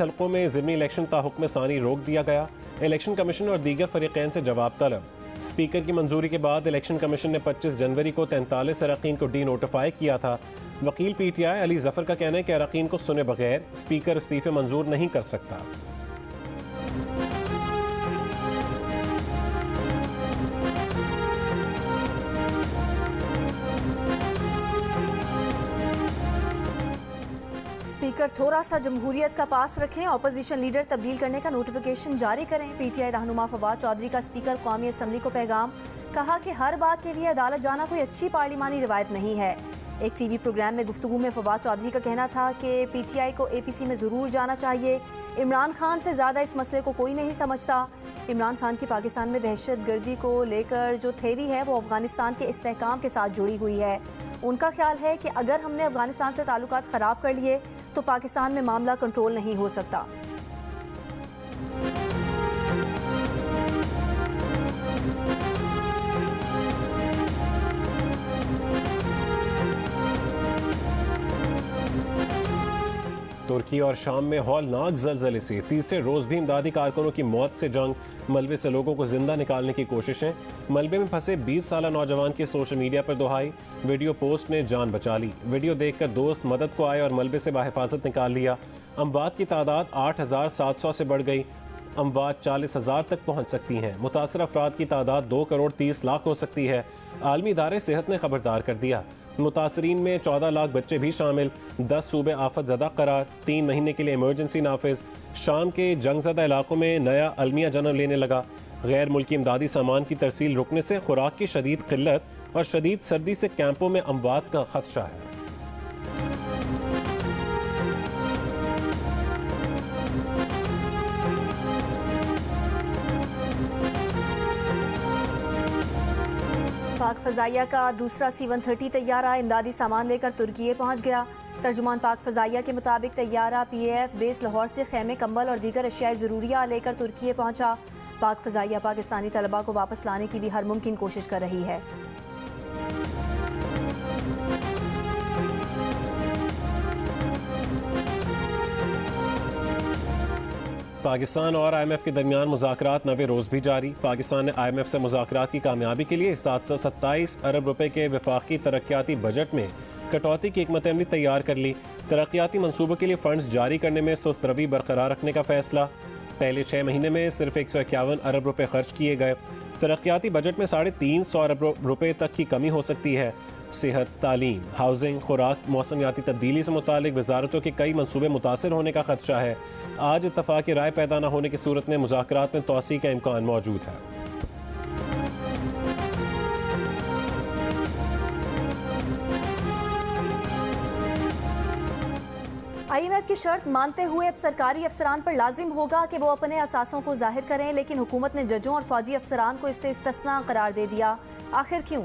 हलकों में ज़िमनी इलेक्शन ताहुक्म सानी रोक दिया गया। इलेक्शन कमीशन और दीगर फरीक़ैन से जवाब तलब। स्पीकर की मंजूरी के बाद इलेक्शन कमीशन ने 25 जनवरी को 43 अरकान को डी नोटिफाई किया था। वकील PTI अली जफर का कहना है कि अरकान को सुने बगैर स्पीकर इस्तीफे मंजूर नहीं कर सकता। स्पीकर थोड़ा सा जमहूरियत का पास रखें, ऑपोजिशन लीडर तब्दील करने का नोटिफिकेशन जारी करें। PTI रहनुमा फवाद चौधरी का स्पीकर कौमी असम्बली को पैगाम, कहा कि हर बात के लिए अदालत जाना कोई अच्छी पार्लिमानी रिवायत नहीं है। एक TV प्रोग्राम में गुफ्तगू में फवाद चौधरी का कहना था कि PTI को APC में ज़रूर जाना चाहिए। इमरान खान से ज़्यादा इस मसले को कोई नहीं समझता। इमरान खान की पाकिस्तान में दहशत गर्दी को लेकर जो थ्योरी है वो अफगानिस्तान के इस्तेहकाम के साथ जुड़ी हुई है। उनका ख्याल है कि अगर हमने अफगानिस्तान से ताल्लुकात ख़राब कर लिए तो पाकिस्तान में मामला कंट्रोल नहीं हो सकता। तुर्की और शाम में हौलनाक ज़लज़ले से तीसरे रोज़ भी इमदादी कारकुनों की मौत से जंग, मलबे से लोगों को जिंदा निकालने की कोशिशें। मलबे में फंसे 20 साला नौजवान की सोशल मीडिया पर दुहाई, वीडियो पोस्ट ने जान बचा ली। वीडियो देखकर दोस्त मदद को आए और मलबे से बाहिफाजत निकाल लिया। अमवात की तादाद 8,700 से बढ़ गई। अमवात 40,000 तक पहुँच सकती हैं। मुतासर अफराद की तादाद 2 करोड़ 30 लाख हो सकती है। आलमी इदारे सेहत ने खबरदार कर दिया। मुतासरीन में 14 लाख बच्चे भी शामिल। 10 सूबे आफत ज़दा करार, 3 महीने के लिए इमरजेंसी नाफिज। शाम के जंगज़दा इलाकों में नया अलमिया जन्म लेने लगा। गैर मुल्की इमदादी सामान की तरसील रुकने से खुराक की शदीद किल्लत और शदीद सर्दी से कैंपों में अमवात का खदशा है। पाक फ़ज़ाइया का दूसरा C-130 तैयारा इमदादी सामान लेकर तुर्की पहुंच गया। तर्जुमान पाक फ़ज़ाइया के मुताबिक तैयारा PAF बेस लाहौर से खैमे, कंबल और दीगर अशियाए ज़रूरिया लेकर तुर्की पहुंचा। पाक फ़ज़ाइया पाकिस्तानी तलबा को वापस लाने की भी हर मुमकिन कोशिश कर रही है। पाकिस्तान और IMF के दरमियान मुज़ाकरात 9वें रोज़ भी जारी। पाकिस्तान ने IMF से मुज़ाकरात की कामयाबी के लिए 727 अरब रुपए के वफाकी तरक्याती बजट में कटौती की हिकमत अमली तैयार कर ली। तरक्याती मनसूबों के लिए फंड्स जारी करने में सुस्त रवि बरकरार रखने का फैसला। पहले 6 महीने में सिर्फ 151 अरब रुपए खर्च किए गए। तरक्याती बजट में 350 अरब रुपए तक की कमी हो सकती है। सेहत, तालीम, हाउसिंग, खुराक, मौसमियाती तब्दीली से मुतालिक वजारतों के कई मनसूबे मुतासर होने का खदशा है। आज इत्तफाक़ राय पैदा न होने की सूरत में मुज़ाकरात में तौसी का इम्कान मौजूद है। IMF की शर्त मानते हुए अब सरकारी अफसरान पर लाजिम होगा कि वो अपने असासों को जाहिर करें, लेकिन हुकूमत ने जजों और फौजी अफसरान को इससे इस्तिस्ना करार दे दिया। आखिर क्यों?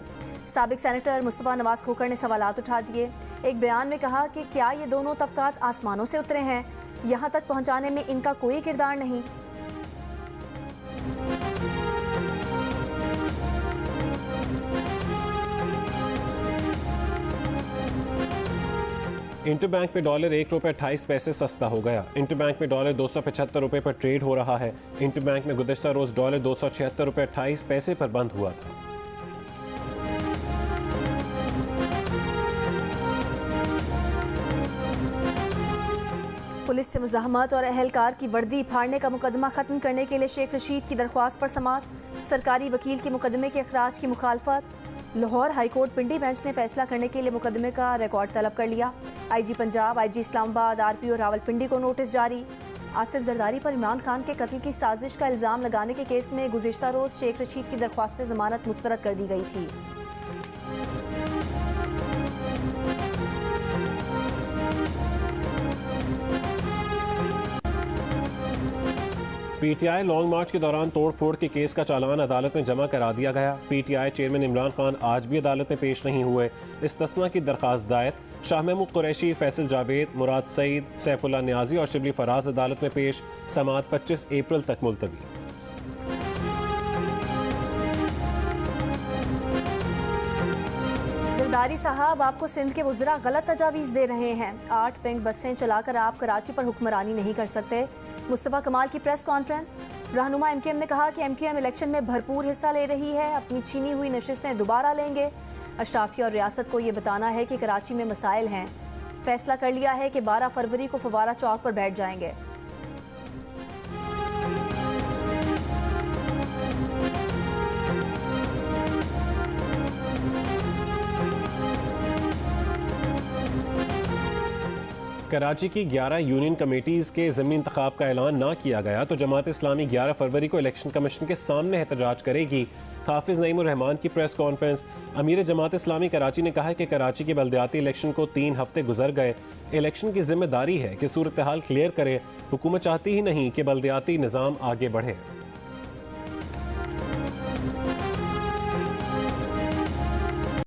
साबिक सेनेटर मुस्तफा नवाज खोखर ने सवालात उठा दिए। एक बयान में कहा कि क्या ये दोनों तबकात आसमानों से उतरे हैं? यहाँ तक पहुँचाने में इनका कोई किरदार नहीं। इंटरबैंक में डॉलर 1 रुपये 28 पैसे सस्ता हो गया। इंटरबैंक में डॉलर 275 रुपये पर ट्रेड हो रहा है। इंटरबैंक में गुज़श्ता रोज़ डॉलर 276 रुपये 28 पैसे पर बंद हुआ था। पुलिस से मुज़ाहमत और अहलकार की वर्दी फाड़ने का मुकदमा ख़त्म करने के लिए शेख रशीद की दरख्वास्त पर समाअत। सरकारी वकील के मुकदमे के अखराज की मुखालफत। लाहौर हाईकोर्ट पिंडी बेंच ने फैसला करने के लिए मुकदमे का रिकॉर्ड तलब कर लिया। IG Punjab, IG Islamabad, RPO Rawalpindi को नोटिस जारी। आसिफ जरदारी पर इमरान खान के कत्ल की साजिश का इल्ज़ाम लगाने के केस में गुज़िश्ता रोज़ शेख रशीद की दरख्वास्त ज़मानत मुस्तरद कर दी गई थी। PTI लॉन्ग मार्च के दौरान तोड़ फोड़ के केस का चालान अदालत में जमा करा दिया गया। PTI चेयरमैन इमरान खान आज भी अदालत में पेश नहीं हुए। इस्तिस्ना की दरखास्त दायर। शाह महमूद कुरैशी, फैसल जावेद, मुराद सईद, सैफुल्लाह नियाजी और शिबली फराज अदालत में पेश। समाअत 25 अप्रैल तक मुलतवी। भंडारी साहब, आपको सिंध के वुज़रा गलत तजावीज़ दे रहे हैं। 8 पिंक बसें चलाकर आप कराची पर हुक्मरानी नहीं कर सकते। मुस्तफ़ा कमाल की प्रेस कॉन्फ्रेंस। रहनुमा MQM ने कहा कि MQM इलेक्शन में भरपूर हिस्सा ले रही है, अपनी छीनी हुई नशिस्तें दोबारा लेंगे। अशराफी और रियासत को ये बताना है कि कराची में मसाइल हैं। फैसला कर लिया है कि 12 फरवरी को फवारा चौक पर बैठ जाएंगे। कराची की 11 यूनियन कमेटीज़ के ज़मीनी इंतखाब का ऐलान ना किया गया तो जमात इस्लामी 11 फरवरी को इलेक्शन कमीशन के सामने एहतजाज करेगी। हाफिज नईमुर रहमान की प्रेस कॉन्फ्रेंस। अमीर जमात इस्लामी कराची ने कहा है कि कराची के बल्दियाती इलेक्शन को 3 हफ्ते गुजर गए। इलेक्शन की जिम्मेदारी है कि सूरत हाल क्लियर करे। हुकूमत चाहती ही नहीं कि बल्दियाती निज़ाम आगे बढ़े।